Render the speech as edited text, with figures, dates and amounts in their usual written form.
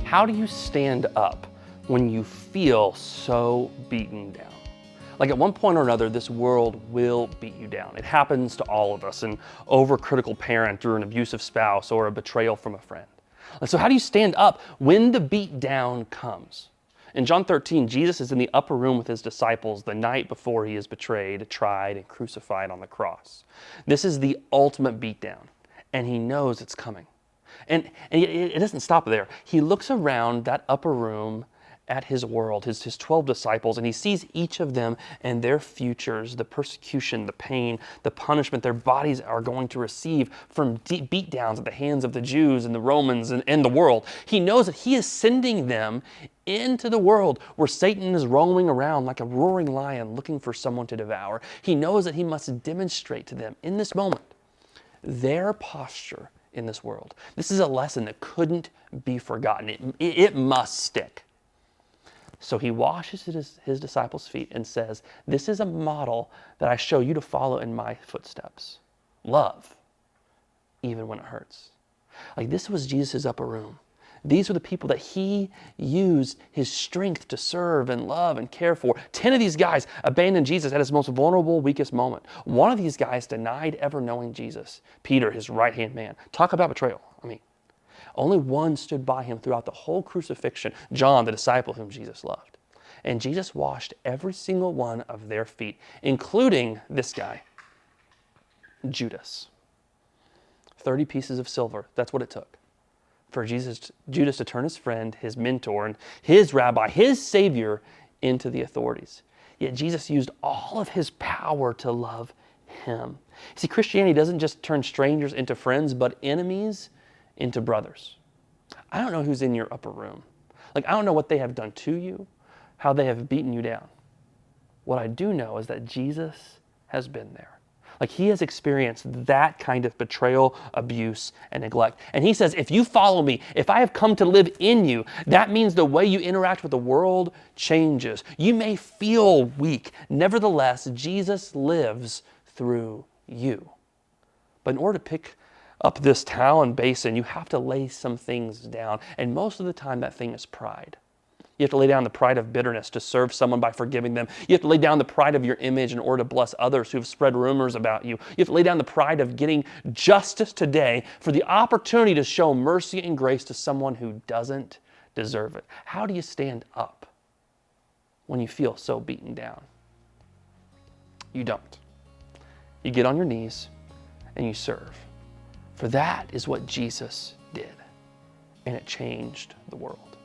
How do you stand up when you feel so beaten down? Like at one point or another, this world will beat you down. It happens to all of us, an overcritical parent or an abusive spouse or a betrayal from a friend. And so how do you stand up when the beat down comes? In John 13, Jesus is in the upper room with his disciples the night before he is betrayed, tried, and crucified on the cross. This is the ultimate beatdown, and he knows it's coming. And it doesn't stop there. He looks around that upper room at his world, his 12 disciples, and he sees each of them and their futures, the persecution, the pain, the punishment their bodies are going to receive from deep beatdowns at the hands of the Jews and the Romans and the world. He knows that he is sending them into the world where Satan is roaming around like a roaring lion looking for someone to devour. He knows that he must demonstrate to them in this moment their posture in this world. This is a lesson that couldn't be forgotten. It must stick. So he washes his disciples' feet and says, this is a model that I show you to follow in my footsteps. Love, even when it hurts. Like this was Jesus' upper room. These were the people that he used his strength to serve and love and care for. 10 of these guys abandoned Jesus at his most vulnerable, weakest moment. One of these guys denied ever knowing Jesus. Peter, his right-hand man. Talk about betrayal. Only one stood by him throughout the whole crucifixion, John, the disciple whom Jesus loved. And Jesus washed every single one of their feet, including this guy, Judas. 30 pieces of silver, that's what it took for Judas to turn his friend, his mentor, and his rabbi, his savior, into the authorities. Yet Jesus used all of his power to love him. See, Christianity doesn't just turn strangers into friends, but enemies into brothers. I don't know who's in your upper room. I don't know what they have done to you, how they have beaten you down. What I do know is that Jesus has been there. He has experienced that kind of betrayal, abuse, and neglect. And he says, if you follow me, if I have come to live in you, that means the way you interact with the world changes. You may feel weak. Nevertheless, Jesus lives through you. But in order to pick up this towel and basin, you have to lay some things down. And most of the time, that thing is pride. You have to lay down the pride of bitterness to serve someone by forgiving them. You have to lay down the pride of your image in order to bless others who have spread rumors about you. You have to lay down the pride of getting justice today for the opportunity to show mercy and grace to someone who doesn't deserve it. How do you stand up when you feel so beaten down? You don't. You get on your knees and you serve. For that is what Jesus did, and it changed the world.